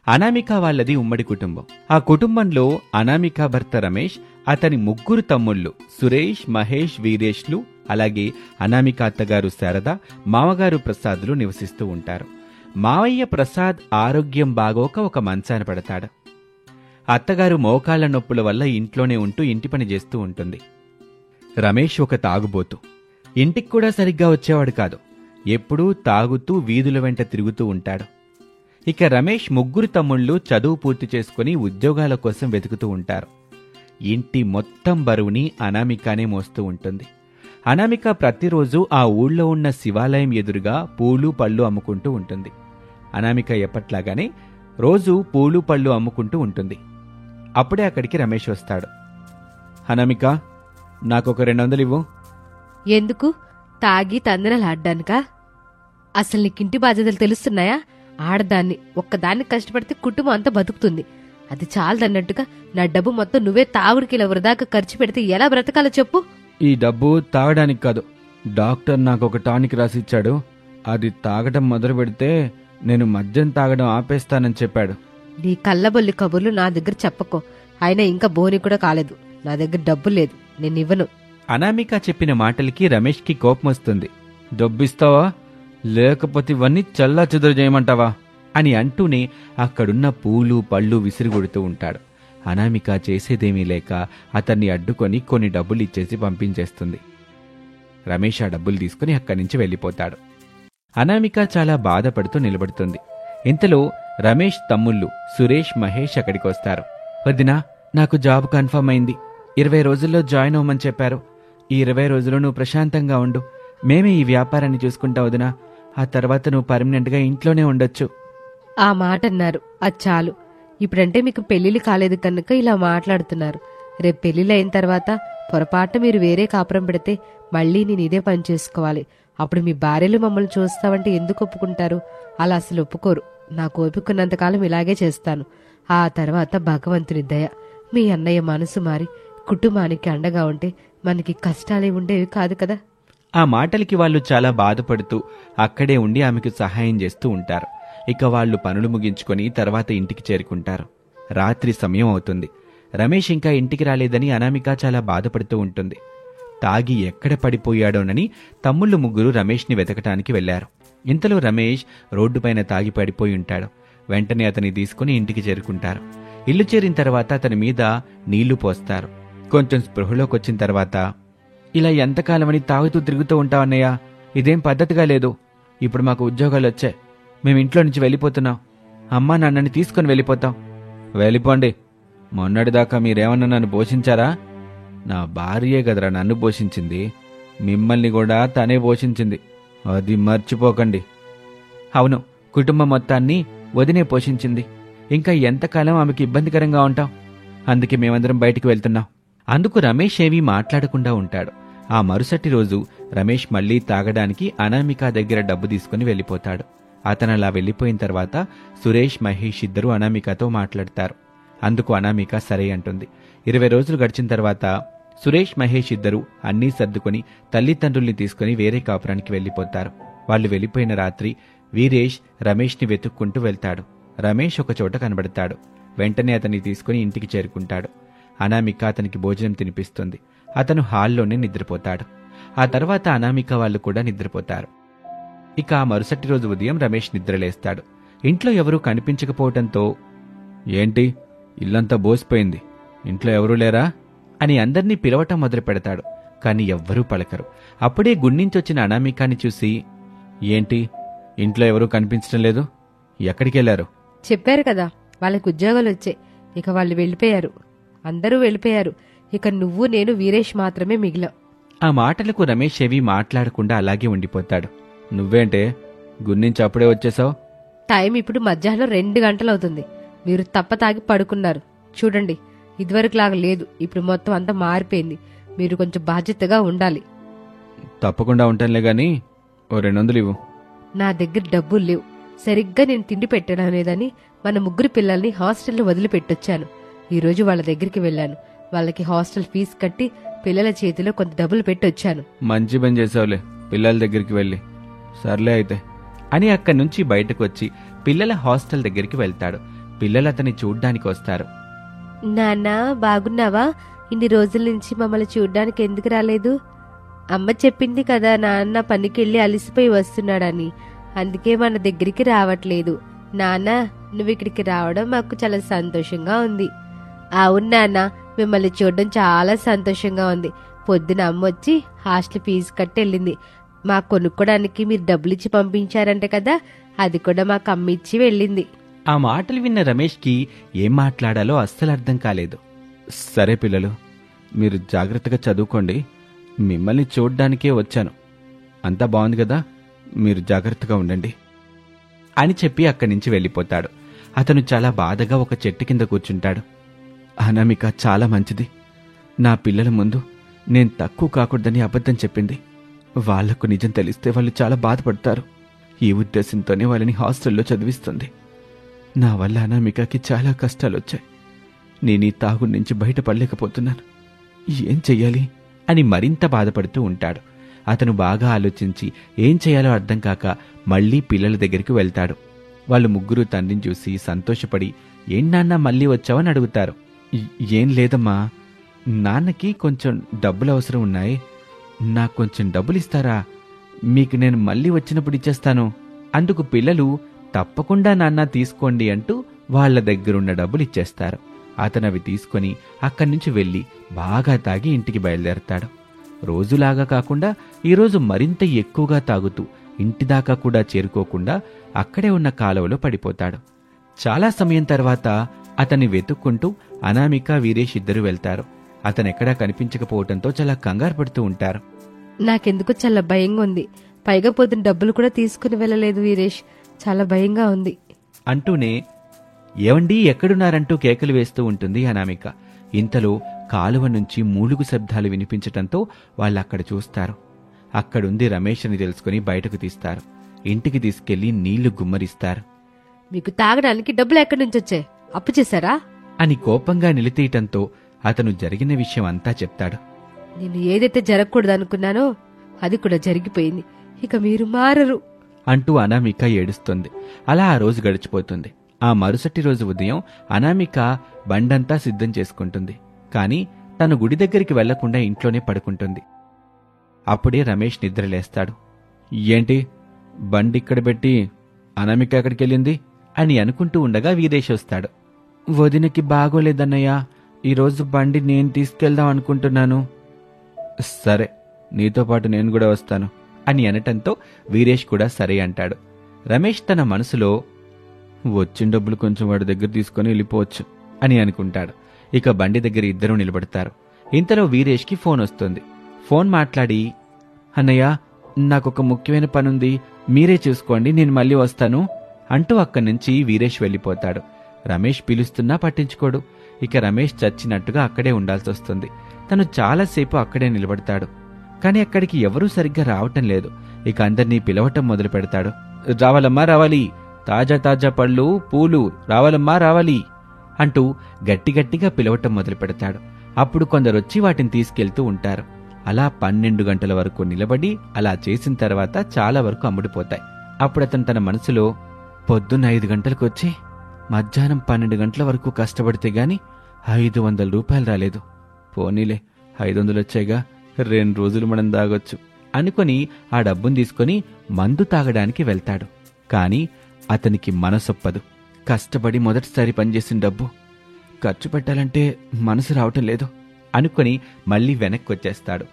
అనామిక వాళ్ళది ఉమ్మడి కుటుంబం. ఆ కుటుంబంలో అనామిక భర్త రమేష్, అతని 3 తమ్ముళ్ళు సురేష్, మహేష్, వీరేష్లు, అలాగే అనామిక అత్తగారు శారద, మామగారు ప్రసాద్లు నివసిస్తూ ఉంటారు. మావయ్య ప్రసాద్ ఆరోగ్యం బాగోక ఒక మంచాన పడతాడు. అత్తగారు మోకాళ్ల నొప్పుల వల్ల ఇంట్లోనే ఉంటూ ఇంటి పని చేస్తూ ఉంటుంది. రమేష్ ఒక తాగుబోతు. ఇంటికి కూడా సరిగ్గా వచ్చేవాడు కాదు. ఎప్పుడూ తాగుతూ వీధుల వెంట తిరుగుతూ ఉంటాడు. ఇక రమేష్ 3 తమ్ముళ్ళు చదువు పూర్తి చేసుకుని ఉద్యోగాల కోసం వెతుకుతూ ఉంటారు. ఇంటి మొత్తం బరువుని అనామికానే మోస్తూ ఉంటుంది. అనామిక ప్రతిరోజు ఆ ఊళ్ళో ఉన్న శివాలయం ఎదురుగా పూలు పళ్ళు అమ్ముకుంటూ ఉంటుంది. అనామిక ఎప్పట్లాగానే రోజు పూలు పళ్ళు అమ్ముకుంటూ ఉంటుంది. అప్పుడే అక్కడికి రమేష్ వస్తాడు. అనామిక, నాకొక 200 ఇవ్వు. ఎందుకు? తాగి తందనలాడ్డానికా? అసలు నీకింటి బాధ్యతలు తెలుస్తున్నాయా? ఆడదాన్ని ఒక్కదాన్ని కష్టపడితే కుటుంబం అంతా బతుకుతుంది. అది చాలదన్నట్టుగా నా డబ్బు మొత్తం నువ్వే తాగుడికి ఇలా వృధాగా ఖర్చు పెడితే ఎలా బ్రతకాలో చెప్పు. ఈ డబ్బు తాగడానికి కాదు, డాక్టర్ నాకు ఒక టానిక్ రాసిచ్చాడు. అది తాగడం మొదలు పెడితే నేను మద్యం తాగడం ఆపేస్తానని చెప్పాడు. నీ కళ్ళబొల్లి కబుర్లు నా దగ్గర చెప్పకో. అయినా ఇంకా బోని కూడా కాలేదు. నా దగ్గర డబ్బు లేదు, నేనివ్వను. అనామిక చెప్పిన మాటలకి రమేష్కి కోపం వస్తుంది. డబ్బిస్తావా లేకపోతే ఇవన్నీ చల్లా చెదురు చేయమంటావా అని అంటూనే అక్కడున్న పూలు పళ్ళు విసిరిగొడుతూ ఉంటాడు. అనామిక చేసేదేమీ లేక అతన్ని అడ్డుకొని కొన్ని డబ్బులు ఇచ్చేసి పంపించేస్తుంది. రమేష్ ఆ డబ్బులు తీసుకుని అక్కడి నుంచి వెళ్ళిపోతాడు. అనామిక చాలా బాధపడుతూ నిలబడుతుంది. ఇంతలో రమేష్ తమ్ముళ్ళు సురేష్, మహేష్ అక్కడికి వస్తారు. వదినా, నాకు జాబ్ కన్ఫర్మ్ అయింది. 20 రోజుల్లో జాయిన్ అవ్వమని చెప్పారు. ఈ 20 రోజులు నువ్వు ప్రశాంతంగా ఉండు. మేమే ఈ వ్యాపారాన్ని చూసుకుంటావు వదినా. ఆ తర్వాత నువ్వు పర్మనెంట్గా ఇంట్లోనే ఉండొచ్చు. ఆ మాట అన్నారు, అది చాలు. ఇప్పుడంటే మీకు పెళ్లిళ్ళు కాలేదు కనుక ఇలా మాట్లాడుతున్నారు. రేపు పెళ్లిళ్ళు అయిన తర్వాత పొరపాటు మీరు వేరే కాపురం పెడితే మళ్ళీ నేను ఇదే పని చేసుకోవాలి. అప్పుడు మీ భార్యలు మమ్మల్ని చూస్తావంటే ఎందుకు ఒప్పుకుంటారు? అలా అసలు ఒప్పుకోరు. నాకు ఓపికన్నంతకాలం ఇలాగే చేస్తాను. ఆ తర్వాత భగవంతుని దయ, మీ అన్నయ్య మనసు మారి కుటుంబానికి అండగా ఉంటే మనకి కష్టాలే ఉండేవి కాదు కదా. ఆ మాటలకి వాళ్ళు చాలా బాధపడుతూ అక్కడే ఉండి ఆమెకు సహాయం చేస్తూ ఉంటారు. ఇక వాళ్ళు పనులు ముగించుకొని తర్వాత ఇంటికి చేరుకుంటారు. రాత్రి సమయం అవుతుంది. రమేష్ ఇంకా ఇంటికి రాలేదని అనామిక చాలా బాధపడుతూ ఉంటుంది. తాగి ఎక్కడ పడిపోయాడోనని తమ్ముళ్ళు 3 రమేష్ని వెతకటానికి వెళ్లారు. ఇంతలో రమేష్ రోడ్డుపైన తాగి పడిపోయి ఉంటాడు. వెంటనే అతన్ని తీసుకుని ఇంటికి చేరుకుంటారు. ఇల్లు చేరిన తర్వాత అతని మీద నీళ్లు పోస్తారు. కొంచెం స్పృహలోకొచ్చిన తర్వాత, ఇలా ఎంతకాలమని తాగుతూ తిరుగుతూ ఉంటావన్నయ్యా, ఇదేం పద్ధతిగా లేదు. ఇప్పుడు మాకు ఉద్యోగాలు వచ్చాయి. మేము ఇంట్లో నుంచి వెళ్ళిపోతున్నాం. అమ్మా నాన్నని తీసుకుని వెళ్ళిపోతాం. వెళ్ళిపోండి. మొన్నటిదాకా మీరేమన్నా నన్ను పోషించారా? నా భార్యే కదరా నన్ను పోషించింది. మిమ్మల్ని కూడా తనే పోషించింది. అది మర్చిపోకండి. అవును, కుటుంబం మొత్తాన్ని వదినే పోషించింది. ఇంకా ఎంతకాలం ఆమెకి ఇబ్బందికరంగా ఉంటాం. అందుకే మేమందరం బయటికి వెళ్తున్నాం. అందుకు రమేష్ ఏమీ మాట్లాడకుండా ఉంటాడు. ఆ మరుసటి రోజు రమేష్ మళ్లీ తాగడానికి అనామిక దగ్గర డబ్బు తీసుకుని వెళ్ళిపోతాడు. అతనలా వెళ్ళిపోయిన తర్వాత సురేష్, మహేష్ ఇద్దరూ అనామికతో మాట్లాడతారు. అందుకు అనామిక సరే అంటుంది. 20 రోజులు గడిచిన తర్వాత సురేష్, మహేష్ ఇద్దరూ అన్నీ సర్దుకొని తల్లిదండ్రుల్ని తీసుకుని వేరే కాపురానికి వెళ్ళిపోతారు. వాళ్ళు వెళ్ళిపోయిన రాత్రి వీరేష్ రమేష్ని వెతుక్కుంటూ వెళ్తాడు. రమేష్ ఒక చోట కనబడతాడు. వెంటనే అతన్ని తీసుకుని ఇంటికి చేరుకుంటాడు. అనామిక అతనికి భోజనం తినిపిస్తుంది. అతను హాల్లోనే నిద్రపోతాడు. ఆ తర్వాత అనామిక వాళ్ళు కూడా నిద్రపోతారు. ఇక ఆ మరుసటి రోజు ఉదయం రమేష్ నిద్రలేస్తాడు. ఇంట్లో ఎవరూ కనిపించకపోవటంతో, ఏంటి ఇల్లంతా బోసిపోయింది, ఇంట్లో ఎవరూ లేరా అని అందర్నీ పిలవటం మొదలు పెడతాడు. కాని ఎవ్వరూ పలకరు. అప్పుడే గుణ్నించొచ్చిన అనామికాని చూసి, ఏంటి ఇంట్లో ఎవరూ కనిపించడం లేదు, ఎక్కడికెళ్లారు? చెప్పారు కదా, వాళ్ళకి ఉద్యోగాలు వచ్చాయి. ఇక వాళ్ళు వెళ్ళిపోయారు. అందరూ వెళ్ళిపోయారు. ఇక నువ్వు, నేను, వీరేష్ మాత్రమే మిగిలాం. ఆ మాటలకు రమేష్ ఏవి మాట్లాడకుండా అలాగే ఉండిపోతాడు. నువ్వేంటే గురించి అప్పుడే వచ్చేసావు? టైం ఇప్పుడు మధ్యాహ్నం 2 గంటలవుతుంది. మీరు తప్పతాగి పడుకున్నారు. చూడండి, ఇదివరకులాగా లేదు. ఇప్పుడు మొత్తం అంతా మారిపోయింది. మీరు కొంచెం బాధ్యతగా ఉండాలి. తప్పకుండా ఉంటానులే గాని ఓ 200 ఇవ్వు. నా దగ్గర డబ్బులు లేవు. సరిగ్గా నేను తిండి పెట్టడం లేదని మన 3 పిల్లల్ని హాస్టల్లో వదిలిపెట్టొచ్చాను. ఈరోజు వాళ్ళ దగ్గరికి వెళ్ళాను. వాళ్ళకి హాస్టల్ ఫీజు కట్టి పిల్లల చేతిలో కొంత డబ్బులు పెట్టొచ్చాను. మంచి పని చేసావులే, పిల్లల దగ్గరికి వెళ్ళి. సర్లే అయితే అని అక్కడి నుంచి బయటకు వచ్చి పిల్లల హాస్టల్ దగ్గరికి వెళ్తాడు. పిల్లలు అతన్ని చూడ్డానికి వస్తారు. నాన్న బాగున్నావా? ఇన్ని రోజుల నుంచి మమ్మల్ని చూడ్డానికి ఎందుకు రాలేదు? అమ్మ చెప్పింది కదా నాన్న పనికెళ్ళి అలసిపోయి వస్తున్నాడని, అందుకే మన దగ్గరికి రావట్లేదు. నాన్న నువ్వు ఇక్కడికి రావడం మాకు చాలా సంతోషంగా ఉంది. అవును నాన్న, మిమ్మల్ని చూడడం చాలా సంతోషంగా ఉంది. పొద్దున అమ్మ వచ్చి హాస్టల్ ఫీజు కట్టి వెళ్ళింది. మాకు కొనుక్కోడానికి మీరు డబ్బులిచ్చి పంపించారంట కదా, అది కూడా మాకు అమ్మ ఇచ్చి వెళ్ళింది. ఆ మాటలు విన్న రమేష్కి ఏం మాట్లాడాలో అస్సలు అర్థం కాలేదు. సరే పిల్లలు, మీరు జాగ్రత్తగా చదువుకోండి. మిమ్మల్ని చూడ్డానికే వచ్చాను. అంతా బాగుంది కదా, మీరు జాగ్రత్తగా ఉండండి అని చెప్పి అక్కడి నుంచి వెళ్ళిపోతాడు. అతను చాలా బాధగా ఒక చెట్టు కింద కూర్చుంటాడు. అనామిక చాలా మంచిది. నా పిల్లల ముందు నేను తక్కువ కాకూడదని అబద్ధం చెప్పింది. వాళ్లకు నిజం తెలిస్తే వాళ్ళు చాలా బాధపడతారు. ఈ ఉద్దేశంతోనే వాళ్ళని హాస్టల్లో చదివిస్తుంది. నా వల్ల అనామికకి చాలా కష్టాలొచ్చాయి. నేను ఈ తాగుడు నుంచి బయటపడలేకపోతున్నాను. ఏం చెయ్యాలి అని మరింత బాధపడుతూ ఉంటాడు. అతను బాగా ఆలోచించి ఏం చేయాలో అర్థం కాక మళ్లీ పిల్లల దగ్గరికి వెళ్తాడు. వాళ్ళు ముగ్గురు తండ్రిని చూసి సంతోషపడి, ఏం నాన్న మళ్ళీ వచ్చావని అడుగుతారు. ఏం లేదమ్మా, నాన్నకి కొంచెం డబ్బులు అవసరం ఉన్నాయి. నాకు కొంచెం డబ్బులు ఇస్తారా? మీకు నేను మళ్ళీ వచ్చినప్పుడు ఇచ్చేస్తాను. అందుకు పిల్లలు తప్పకుండా నాన్న తీసుకోండి అంటూ వాళ్ల దగ్గరున్న డబ్బులు ఇచ్చేస్తారు. అతను అవి తీసుకుని అక్కడి నుంచి వెళ్లి బాగా తాగి ఇంటికి బయలుదేరతాడు. రోజులాగా కాకుండా ఈరోజు మరింత ఎక్కువగా తాగుతూ ఇంటిదాకా కూడా చేరుకోకుండా అక్కడే ఉన్న కాలువలో పడిపోతాడు. చాలా సమయం తర్వాత అతన్ని వెతుక్కుంటూ అనామిక, వీరేష్ ఇద్దరు వెళ్తారు. అతనెక్కడా కనిపించకపోవడంతో చాలా కంగారు పడుతూ ఉంటారు. నాకెందుకు చాలా భయంగా ఉంది. పైగా పొద్దున డబ్బులు కూడా తీసుకుని వెళ్ళలేదు వీరేష్, చాలా భయంగా ఉంది అంటూనే ఏవండీ ఎక్కడున్నారంటూ కేకలు వేస్తూ ఉంటుంది అనామిక. ఇంతలో కాలువ నుంచి మూలుగు శబ్దాలు వినిపించటంతో వాళ్ళక్కడ చూస్తారు. అక్కడుంది రమేష్ అని తెలుసుకుని బయటకు తీస్తారు. ఇంటికి తీసుకెళ్లి నీళ్లు గుమ్మరిస్తారు. మీకు తాగడానికి డబ్బులు ఎక్కడి నుంచి వచ్చాయి? అప్పు చేశారా అని కోపంగా నిలదీయటంతో అతను జరిగిన విషయం అంతా చెప్తాడు. నేను ఏదైతే జరగకూడదు అనుకున్నానో అది కూడా జరిగిపోయింది. ఇక మీరు మారరు అంటూ అనామిక ఏడుస్తుంది. అలా ఆ రోజు గడిచిపోతుంది. ఆ మరుసటి రోజు ఉదయం అనామిక బండంతా సిద్ధం చేసుకుంటుంది. కాని తను గుడి దగ్గరికి వెళ్లకుండా ఇంట్లోనే పడుకుంటుంది. అప్పుడే రమేష్ నిద్రలేస్తాడు. ఏంటి బండిక్కడ పెట్టి అనామిక ఎక్కడికెళ్ళింది అని అనుకుంటూ ఉండగా వీరేష్ వస్తాడు. వదినకి బాగోలేదన్నయ్యా, ఈరోజు బండి నేను తీసుకెళ్దాం అనుకుంటున్నాను. సరే, నీతో పాటు నేను కూడా వస్తాను అని అనటంతో వీరేష్ కూడా సరే అంటాడు. రమేష్ తన మనసులో వచ్చిన డబ్బులు కొంచెం వాడి దగ్గర తీసుకుని వెళ్ళిపోవచ్చు అని అనుకుంటాడు. ఇక బండి దగ్గర ఇద్దరూ నిలబడతారు. ఇంతలో వీరేష్కి ఫోన్ వస్తుంది. ఫోన్ మాట్లాడి, అన్నయ్య నాకొక ముఖ్యమైన పనుంది, మీరే చూసుకోండి, నేను మళ్ళీ వస్తాను అంటూ అక్కడి నుంచి వీరేష్ వెళ్ళిపోతాడు. రమేష్ పిలుస్తున్నా పట్టించుకోడు. ఇక రమేష్ చచ్చినట్టుగా అక్కడే ఉండాల్సి వస్తుంది. తను చాలాసేపు అక్కడే నిలబడతాడు. కాని అక్కడికి ఎవరూ సరిగ్గా రావటం లేదు. ఇక అందర్నీ పిలవటం మొదలు పెడతాడు. రావాలమ్మా రావాలి, తాజా తాజా పళ్ళు పూలు రావాలమ్మా రావాలి అంటూ గట్టిగట్టిగా పిలవటం మొదలు పెడతాడు. అప్పుడు కొందరొచ్చి వాటిని తీసుకెళ్తూ ఉంటారు. అలా 12 గంటల వరకు నిలబడి అలా చేసిన తర్వాత చాలా వరకు అమ్ముడిపోతాయి. అప్పుడు అతను తన మనసులో, పొద్దున్న 5 గంటలకు వచ్చి మధ్యాహ్నం 12 గంటల వరకు కష్టపడితే గాని 500 రూపాయలు రాలేదు. పోనీలే, 500 వచ్చాయిగా, 2 రోజులు మనం దాగొచ్చు అనుకుని ఆ డబ్బును తీసుకుని మందు తాగడానికి వెళ్తాడు. కాని అతనికి మనసొప్పదు. కష్టపడి మొదటిసారి పనిచేసిన డబ్బు ఖర్చు పెట్టాలంటే మనసు రావటం లేదు అనుకుని మళ్లీ వెనక్కొచ్చేస్తాడు.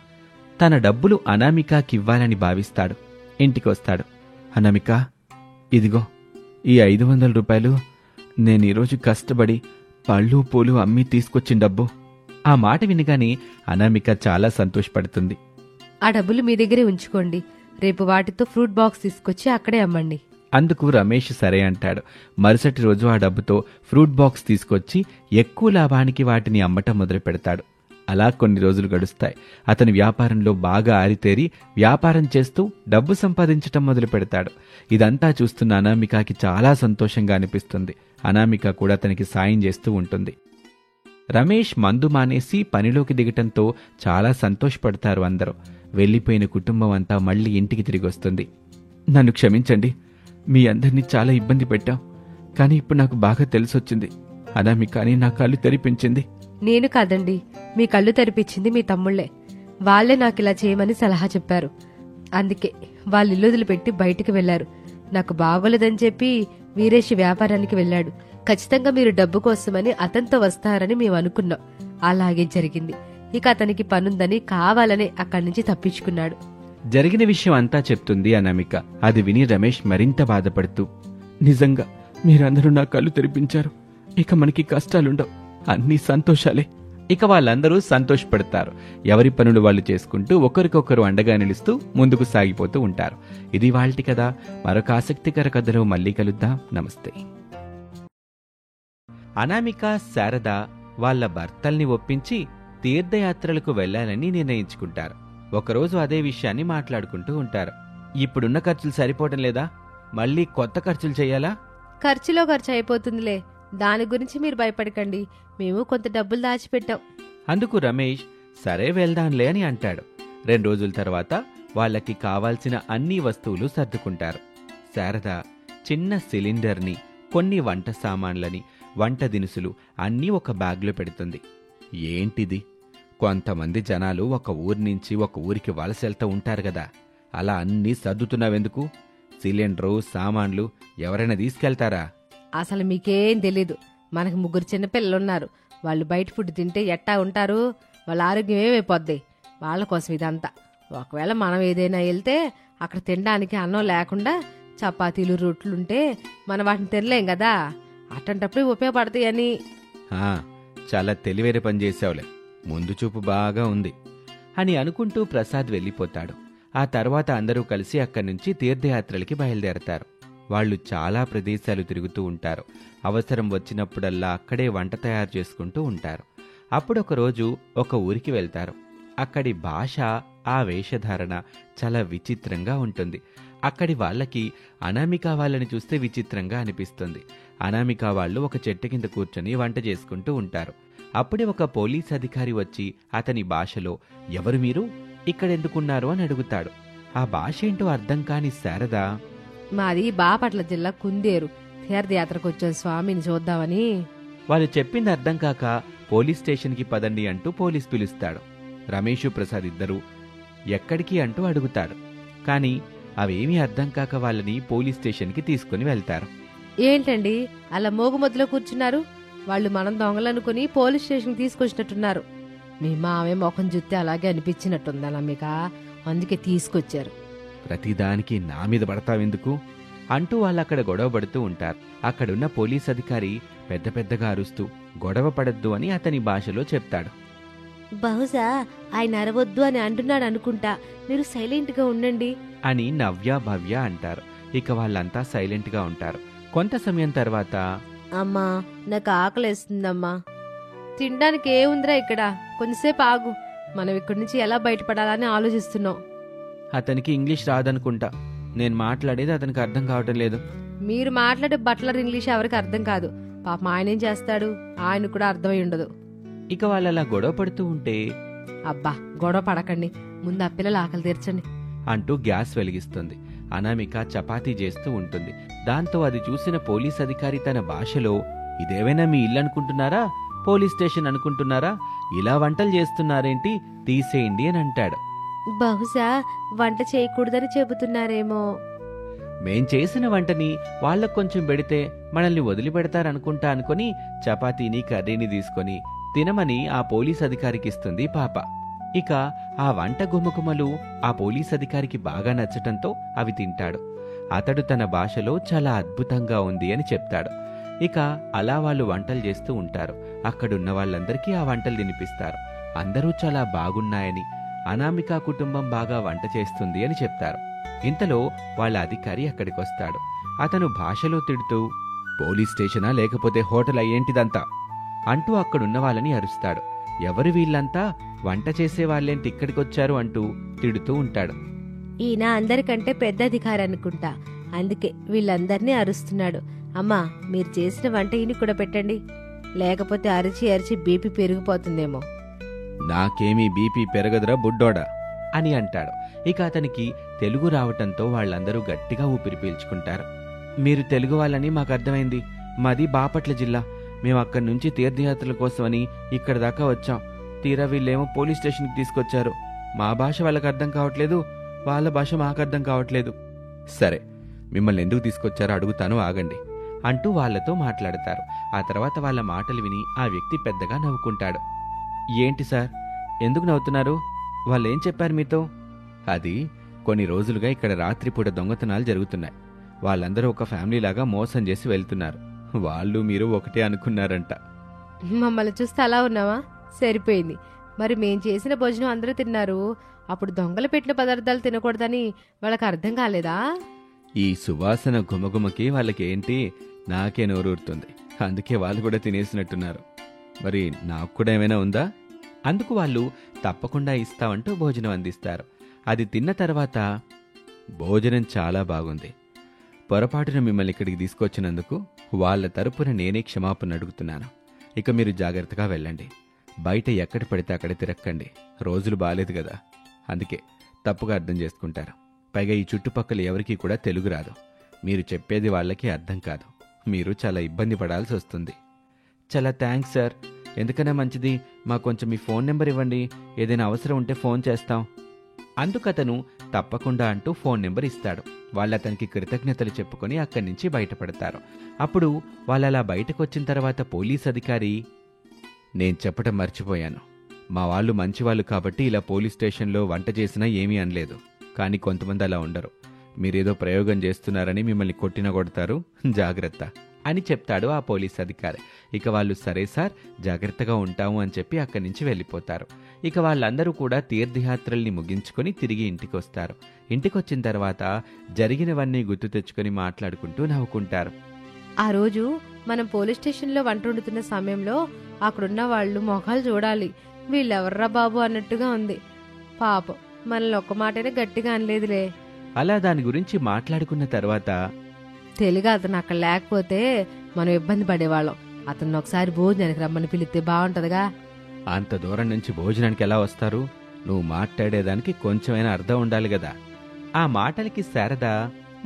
తన డబ్బులు అనామికకివ్వాలని భావిస్తాడు. ఇంటికొస్తాడు. అనామిక, ఇదిగో ఈ 500 రూపాయలు నేను ఈరోజు కష్టపడి పళ్ళు పూలు అమ్మి తీసుకొచ్చిన డబ్బు. ఆ మాట వినగానే అనామిక చాలా సంతోషపడుతుంది. ఆ డబ్బులు మీ దగ్గరే ఉంచుకోండి, రేపు వాటితో ఫ్రూట్ బాక్స్ తీసుకొచ్చి అక్కడే అమ్మండి. అందుకు రమేష్ సరే అంటాడు. మరుసటి రోజు ఆ డబ్బుతో ఫ్రూట్ బాక్స్ తీసుకొచ్చి ఎక్కువ లాభానికి వాటిని అమ్మటం మొదలు పెడతాడు. అలా కొన్ని రోజులు గడుస్తాయి. అతని వ్యాపారంలో బాగా ఆరితేరి వ్యాపారం చేస్తూ డబ్బు సంపాదించటం మొదలు పెడతాడు. ఇదంతా చూస్తున్న అనామికకి చాలా సంతోషంగా అనిపిస్తుంది. అనామిక కూడా అతనికి సాయం చేస్తూ ఉంటుంది. రమేష్ మందు మానేసి పనిలోకి దిగటంతో చాలా సంతోషపడతారు అందరూ. వెళ్లిపోయిన కుటుంబం అంతా మళ్లీ ఇంటికి తిరిగొస్తుంది. నన్ను క్షమించండి, మీ అందరినీ చాలా ఇబ్బంది పెట్టాం. కానీ ఇప్పుడు నాకు బాగా తెలిసొచ్చింది. అనామిక అని నా కళ్ళు తెరిపించింది. నేను కాదండి, మీ కళ్ళు తెరిపించింది మీ తమ్ముళ్లే. వాళ్లే నాకు ఇలా చేయమని సలహా చెప్పారు. అందుకే వాళ్ళు ఇల్లు వదిలిపెట్టి బయటికి వెళ్లారు. నాకు బాగోలేదని చెప్పి వీరేష్ వ్యాపారానికి వెళ్ళాడు. ఖచ్చితంగా మీరు డబ్బు కోసమని అతనితో వస్తారని మేము అనుకున్నాం. అలాగే జరిగింది. ఇక అతనికి పనుందని కావాలని అక్కడి నుంచి తప్పించుకున్నాడు. జరిగిన విషయం అంతా చెప్తుంది అనామిక. అది విని రమేష్ మరింత బాధపడుతూ, నిజంగా మీరందరూ నా కళ్ళు తెరిపించారు. ఇక మనకి కష్టాలుండవు, అన్నీ సంతోషాలే. ఇక వాళ్ళందరూ సంతోషపడతారు. ఎవరి పనులు వాళ్ళు చేసుకుంటూ ఒకరికొకరు అండగా నిలుస్తూ ముందుకు సాగిపోతూ ఉంటారు. ఇది వాళ్ళటి కథ. మరొక ఆసక్తికర కథలో మళ్ళీ కలుద్దాం. నమస్తే. అనామిక, శారద వాళ్ళ భర్తల్ని ఒప్పించి తీర్థయాత్రలకు వెళ్లాలని నిర్ణయించుకుంటారు. ఒకరోజు అదే విషయాన్ని మాట్లాడుకుంటూ ఉంటారు. ఇప్పుడున్న ఖర్చులు సరిపోవటం లేదా? మళ్ళీ కొత్త ఖర్చులు చెయ్యాలా? ఖర్చులో ఖర్చు అయిపోతుందిలే, దాని గురించి మీరు భయపడకండి. మేము కొంత డబ్బులు దాచిపెట్టాం. అందుకు రమేష్ సరే వెళ్దాంలే అని అంటాడు. 2 రోజుల తర్వాత వాళ్ళకి కావాల్సిన అన్ని వస్తువులు సర్దుకుంటారు. శారద చిన్న సిలిండర్ని, కొన్ని వంట సామాన్లని, వంట దినుసులు అన్నీ ఒక బ్యాగ్లో పెడుతుంది. ఏంటిది? కొంతమంది జనాలు ఒక ఊరి నుంచి ఒక ఊరికి వలసెళ్తూ ఉంటారు కదా, అలా అన్నీ సర్దుతున్నావెందుకు? సిలిండరు, సామాన్లు ఎవరైనా తీసుకెళ్తారా? అసలు మీకేం తెలీదు. మనకు 3 చిన్నపిల్లలున్నారు. వాళ్ళు బయట ఫుడ్ తింటే ఎట్టా ఉంటారు? వాళ్ళ ఆరోగ్యం ఏమైపోద్ది? వాళ్ళ కోసం ఇదంతా. ఒకవేళ మనం ఏదైనా వెళ్తే అక్కడ తినడానికి అన్నం లేకుండా చపాతీలు, రొట్లుంటే మనం వాటిని తినలేం కదా, అట్టంటప్పుడు ఉపయోగపడతాయని. చాలా తెలివైన పని చేసావులే, ముందు చూపు బాగా ఉంది అని అనుకుంటూ ప్రసాద్ వెళ్ళిపోతాడు. ఆ తర్వాత అందరూ కలిసి అక్కడి నుంచి తీర్థయాత్రలకి బయలుదేరతారు. వాళ్ళు చాలా ప్రదేశాలు తిరుగుతూ ఉంటారు. అవసరం వచ్చినప్పుడల్లా అక్కడే వంట తయారు చేసుకుంటూ ఉంటారు. అప్పుడొకరోజు ఒక ఊరికి వెళ్తారు. అక్కడి భాష, ఆ వేషధారణ చాలా విచిత్రంగా ఉంటుంది. అక్కడి వాళ్ళకి అనామిక వాళ్ళని చూస్తే విచిత్రంగా అనిపిస్తుంది. అనామిక వాళ్ళు ఒక చెట్టు కింద కూర్చొని వంట చేసుకుంటూ ఉంటారు. అప్పుడే ఒక పోలీస్ అధికారి వచ్చి అతని భాషలో, ఎవరు మీరు, ఇక్కడెందుకున్నారు అని అడుగుతాడు. ఆ భాష ఏంటో అర్థం కాని శారద, మాది బాపట్ల జిల్లా కుందేరు, తీర్థయాత్రకు వచ్చాం స్వామిని చూద్దామని. వాళ్ళు చెప్పింది అర్థం కాక పోలీస్ స్టేషన్కి పదండి అంటూ పోలీస్ పిలుస్తాడు. రమేష్, ప్రసాద్ ఇద్దరూ ఎక్కడికి అంటూ అడుగుతాడు. కాని అవేమీ అర్థం కాక వాళ్ళని పోలీస్ స్టేషన్కి తీసుకుని వెళ్తారు. ఏంటండి అలా మోగుమొద్దులో కూర్చున్నారు? వాళ్ళు మనం దొంగలనుకుని పోలీస్ స్టేషన్ తీసుకొచ్చినట్టున్నారు. మీ మామే ముఖం చూస్తే అలాగే అనిపించినట్టుందా మీకు? అందుకే తీసుకొచ్చారు. ప్రతిదానికి నా మీద పడతావెందుకు అంటూ వాళ్ళక్కడ గొడవ పడుతూ ఉంటారు. అక్కడున్న పోలీస్ అధికారి పెద్ద పెద్దగా అరుస్తూ గొడవ పడద్దు అని అతని భాషలో చెప్తాడు. బహుశా ఆయన అరవద్దు అని అంటున్నాడు అనుకుంటా, మీరు సైలెంట్ గా ఉండండి అని నవ్య, భవ్య అంటారు. ఇక వాళ్ళంతా సైలెంట్ గా ఉంటారు. కొంత సమయం తర్వాత, అమ్మా నాకు ఆకలేస్తుందమ్మా. తినడానికి ఏముందిరా ఇక్కడ, కొంచెంసేపు ఆగు, మనం ఇక్కడి నుంచి ఎలా బయటపడాలని ఆలోచిస్తున్నాం. అతనికి ఇంగ్లీష్ రాదనుకుంటా, నేను మాట్లాడేది అతనికి అర్థం కావటం లేదు. మీరు మాట్లాడే బట్లర్ ఇంగ్లీష్ ఎవరికి అర్థం కాదు. పాపం ఆయన ఏం చేస్తాడు, ఆయన కూడా అర్థమై ఉండదు. ఇక వాళ్ళలా గొడవ పడుతూ ఉంటే, అబ్బా గొడవ పడకండి, ముందు ఆ పిల్లల ఆకలి తీర్చండి అంటూ గ్యాస్ వెలిగిస్తుంది. అనామిక చపాతీ చేస్తూ ఉంటుంది. దాంతో అది చూసిన పోలీస్ అధికారి తన భాషలో, ఇదేవైనా మీ ఇల్లు అనుకుంటున్నారా, పోలీస్ స్టేషన్ అనుకుంటున్నారా, ఇలా వంటలు చేస్తున్నారేంటి, తీసేయండి అని అంటాడు. బహుశా వంట చేయకూడదని చెబుతున్నారేమో. మేం చేసిన వంటని వాళ్ళకు కొంచెం పెడితే మనల్ని వదిలిపెడతారనుకుంటా అనుకుని చపాతీని, కర్రీని తీసుకొని తినమని ఆ పోలీస్ అధికారికి ఇస్తుంది పాప. ఇక ఆ వంట గుమకుమలు ఆ పోలీస్ అధికారికి బాగా నచ్చటంతో అవి తింటాడు. అతడు తన భాషలో చాలా అద్భుతంగా ఉంది అని చెప్తాడు. ఇక అలా వాళ్ళు వంటలు చేస్తూ ఉంటారు. అక్కడున్న వాళ్ళందరికీ ఆ వంటలు తినిపిస్తారు. అందరూ చాలా బాగున్నాయని, అనామిక కుటుంబం బాగా వంట చేస్తుంది అని చెప్తారు. ఇంతలో వాళ్ళ అధికారి అక్కడికొస్తాడు. అతను భాషలో తిడుతూ, పోలీస్ స్టేషనా లేకపోతే హోటల్ అయ్యేంటిదంతా అంటూ అక్కడున్న వాళ్ళని అరుస్తాడు. ఎవరు వీళ్ళంతా, వంట చేసే వాళ్ళేంటి ఇక్కడికొచ్చారు అంటూ తిడుతూ ఉంటాడు. ఈయన అందరికంటే పెద్ద అధికారి అనుకుంటా, అందుకే వీళ్ళందర్నీ అరుస్తున్నాడు. అమ్మా మీరు చేసిన వంట ఈయన కూడా పెట్టండి, లేకపోతే అరిచి అరిచి బీపీ పెరిగిపోతుందేమో. నాకేమీ బీపీ పెరగదురా బుడ్డోడా అని అంటాడు. ఇక అతనికి తెలుగు రావటంతో వాళ్ళందరూ గట్టిగా ఊపిరి పీల్చుకుంటారు. మీరు తెలుగు వాళ్ళని మాకు అర్థమైంది, మాది బాపట్ల జిల్లా. మేము అక్కడి నుంచి తీర్థయాత్రల కోసమని ఇక్కడ దాకా వచ్చాం. తీరా వీళ్ళేమో పోలీస్ స్టేషన్కి తీసుకొచ్చారు. మా భాష వాళ్ళకి అర్థం కావట్లేదు, వాళ్ళ భాష మాకు అర్థం కావట్లేదు. సరే, మిమ్మల్ని ఎందుకు తీసుకొచ్చారో అడుగుతాను, ఆగండి అంటూ వాళ్లతో మాట్లాడతారు. ఆ తర్వాత వాళ్ళ మాటలు విని ఆ వ్యక్తి పెద్దగా నవ్వుకుంటాడు. ఏంటి సార్, ఎందుకు నవ్వుతున్నారు? వాళ్ళేం చెప్పారు మీతో? అది కొన్ని రోజులుగా ఇక్కడ రాత్రిపూట దొంగతనాలు జరుగుతున్నాయి. వాళ్ళందరూ ఒక ఫ్యామిలీలాగా మోసం చేసి వెళ్తున్నారు. వాళ్ళు మీరు ఒకటే అనుకున్నారంట. మమ్మల్ని చూస్తే అలా ఉన్నావా? సరిపోయింది. మరి మేం చేసిన భోజనం అందరూ తిన్నారు, అప్పుడు దొంగలు పెట్టిన పదార్థాలు తినకూడదని వాళ్ళకి అర్థం కాలేదా? ఈ సువాసన గుమగుమకి వాళ్ళకేంటి, నాకే నోరూరుతుంది. అందుకే వాళ్ళు కూడా తినేసినట్టున్నారు. మరి నాకు కూడా ఏమైనా ఉందా? అందుకు వాళ్ళు తప్పకుండా ఇస్తామంటూ భోజనం అందిస్తారు. అది తిన్న తర్వాత, భోజనం చాలా బాగుంది. పొరపాటున మిమ్మల్ని ఇక్కడికి తీసుకొచ్చినందుకు వాళ్ళ తరపున నేనే క్షమాపణ అడుగుతున్నాను. ఇక మీరు జాగ్రత్తగా వెళ్ళండి. బయట ఎక్కడ పడితే అక్కడ తిరక్కండి. రోజులు బాలేదు కదా, అందుకే తప్పుగా అర్థం చేసుకుంటారు. పైగా ఈ చుట్టుపక్కల ఎవరికీ కూడా తెలుగు రాదు. మీరు చెప్పేది వాళ్ళకి అర్థం కాదు. మీరు చాలా ఇబ్బంది పడాల్సి వస్తుంది. చాలా థ్యాంక్స్ సార్. ఎందుకన్నా మంచిది, మాకు కొంచెం మీ ఫోన్ నెంబర్ ఇవ్వండి. ఏదైనా అవసరం ఉంటే ఫోన్ చేస్తాం. అందుకతను తప్పకుండా అంటూ ఫోన్ నెంబర్ ఇస్తాడు. వాళ్ళతనికి కృతజ్ఞతలు చెప్పుకొని అక్కడి నుంచి బయటపడతారు. అప్పుడు వాళ్ళలా బయటకొచ్చిన తర్వాత పోలీస్ అధికారి, నేను చెప్పటం మర్చిపోయాను. మా వాళ్ళు మంచివాళ్ళు కాబట్టి ఇలా పోలీస్ స్టేషన్లో వంట చేసినా ఏమీ అనలేదు. కానీ కొంతమంది అలా ఉండరు. మీరేదో ప్రయోగం చేస్తున్నారని మిమ్మల్ని కొట్టిన కొడతారు, జాగ్రత్త అని చెప్తాడు ఆ పోలీస్ అధికారి. ఇక వాళ్ళు సరే సార్, జాగ్రత్తగా ఉంటాము అని చెప్పి అక్కడి నుంచి వెళ్ళిపోతారు. ఇక వాళ్ళందరూ కూడా తీర్థయాత్రల్ని ముగించుకొని తిరిగి ఇంటికొస్తారు. ఇంటికొచ్చిన తర్వాత జరిగినవన్నీ గుర్తు తెచ్చుకొని మాట్లాడుకుంటూ నవ్వుకుంటారు. ఆ రోజు మనం పోలీస్ స్టేషన్లో వంట వండుతున్న సమయంలో అక్కడున్న వాళ్ళు మొఖాలు చూడాలి. వీళ్ళెవర్రా బాబు అన్నట్టుగా ఉంది. పాపం మనల్ని ఒక్క మాటైనా గట్టిగా అనలేదులే. అలా దాని గురించి మాట్లాడుకున్న తర్వాత, తెలుగు అతను అక్కడ లేకపోతే మనం ఇబ్బంది పడేవాళ్ళం. అతను ఒకసారి భోజనానికి రమ్మని పిలిస్తే బాగుంటదిగా. అంత దూరం నుంచి భోజనానికి ఎలా వస్తారు? నువ్వు మాట్లాడేదానికి కొంచెమైనా అర్థం ఉండాలి కదా. ఆ మాటలకి శారద,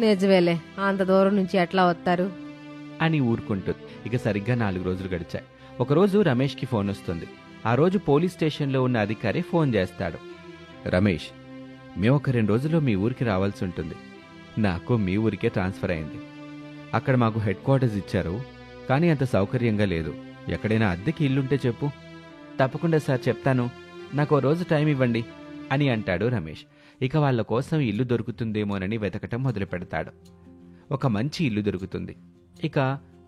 నిజమేలే, అంత దూరం నుంచి ఎట్లా వస్తారు అని ఊరుకుంటుంది. ఇక సరిగ్గా 4 రోజులు గడిచాయి. ఒకరోజు రమేష్కి ఫోన్ వస్తుంది. ఆ రోజు పోలీస్ స్టేషన్లో ఉన్న అధికారి ఫోన్ చేస్తాడు. రమేష్, మేము ఒక 2 రోజుల్లో మీ ఊరికి రావాల్సి ఉంటుంది. నాకు మీ ఊరికే ట్రాన్స్ఫర్ అయింది. అక్కడ మాకు హెడ్ క్వార్టర్స్ ఇచ్చారు, కానీ అంత సౌకర్యంగా లేదు. ఎక్కడైనా అద్దెకి ఇల్లుంటే చెప్పు. తప్పకుండా సార్, చెప్తాను. నాకు రోజు టైం ఇవ్వండి అని అంటాడు రమేష్. ఇక వాళ్ళ కోసం ఇల్లు దొరుకుతుందేమోనని వెతకటం మొదలు పెడతాడు. ఒక మంచి ఇల్లు దొరుకుతుంది. ఇక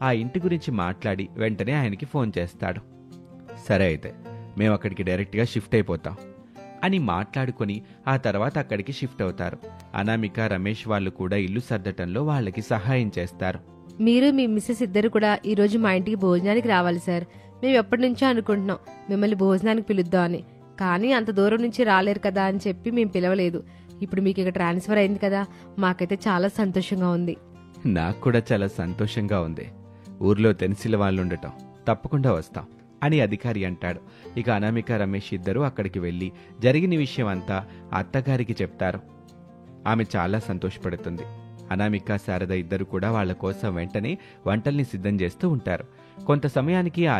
ఆ ఇంటి గురించి మాట్లాడి వెంటనే ఆయనకి ఫోన్ చేస్తాడు. సరే అయితే మేము అక్కడికి డైరెక్ట్గా షిఫ్ట్ అయిపోతాం అని మాట్లాడుకొని ఆ తర్వాత అక్కడికి షిఫ్ట్ అవుతారు. అనామిక, రమేష్ వాళ్ళు కూడా ఇల్లు సర్దటంలో వాళ్ళకి సహాయం చేస్తారు. మీరు మీ మిస్సెస్ ఇద్దరు కూడా ఈ రోజు మా ఇంటికి భోజనానికి రావాలి సార్. మేము ఎప్పటి నుంచో అనుకుంటున్నాం మిమ్మల్ని భోజనానికి పిలుద్దామని, కానీ అంత దూరం నుంచి రాలేరు కదా అని చెప్పి మేము పిలవలేదు. ఇప్పుడు మీకు ఇక ట్రాన్స్ఫర్ అయింది కదా, మాకైతే చాలా సంతోషంగా ఉంది. నాకు కూడా చాలా సంతోషంగా ఉంది. ఊర్లో తెలిసిన వాళ్ళుండటం. తప్పకుండా వస్తాం అని అధికారి అంటాడు. ఇక అనామిక, రమేష్ ఇద్దరూ అక్కడికి వెళ్లి జరిగిన విషయం అంతా అత్తగారికి చెప్తారు. ఆమె చాలా సంతోషపడుతుంది. అనామిక, శారద ఇద్దరు కూడా వాళ్ల కోసం వెంటనే వంటల్ని సిద్ధం చేస్తూ ఉంటారు. కొంత సమయానికి ఆ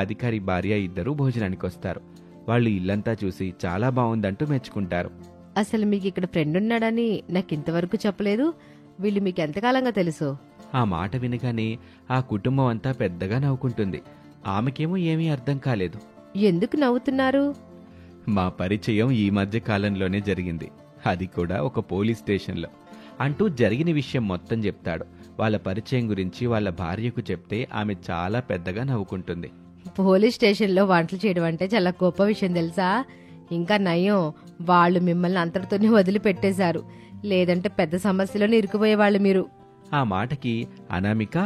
అధికారి భార్య ఇద్దరూ భోజనానికి వస్తారు. వాళ్ళు ఇల్లంతా చూసి చాలా బాగుందంటూ మెచ్చుకుంటారు. అసలు మీకు ఇక్కడ ఫ్రెండ్ ఉన్నాడని నాకు ఇంతవరకు చెప్పలేదు. వీళ్ళు మీకు ఎంతకాలంగా తెలుసు? ఆ మాట వినగానే ఆ కుటుంబం అంతా పెద్దగా నవ్వుకుంటుంది. ఆమెకేమో ఏమీ అర్థం కాలేదు. ఎందుకు నవ్వుతున్నారు? మా పరిచయం ఈ మధ్య కాలంలోనే జరిగింది, అది కూడా ఒక పోలీస్ స్టేషన్లో అంటూ జరిగిన విషయం మొత్తం చెప్తాడు. వాళ్ళ పరిచయం గురించి వాళ్ళ భార్యకు చెప్తే ఆమె చాలా పెద్దగా నవ్వుకుంటుంది. పోలీస్ స్టేషన్లో వంటలు చేయడం అంటే చాలా గొప్ప విషయం తెలుసా? ఇంకా నయం, వాళ్ళు మిమ్మల్ని అంతటితోనే వదిలిపెట్టేశారు. లేదంటే పెద్ద సమస్యలోనే ఇరుకుపోయేవాళ్ళు మీరు. ఆ మాటకి అనామిక,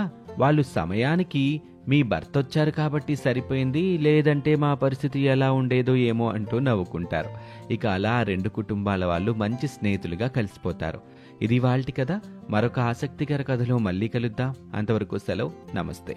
వాళ్ళు సమయానికి మీ భర్త వచ్చారు కాబట్టి సరిపోయింది, లేదంటే మా పరిస్థితి ఎలా ఉండేదో ఏమో అంటూ నవ్వుకుంటారు. ఇక అలా 2 కుటుంబాల వాళ్ళు మంచి స్నేహితులుగా కలిసిపోతారు. ఇది వాళ్ళటి కథ. మరొక ఆసక్తికర కథలో మళ్ళీ కలుద్దాం. అంతవరకు సెలవు. నమస్తే.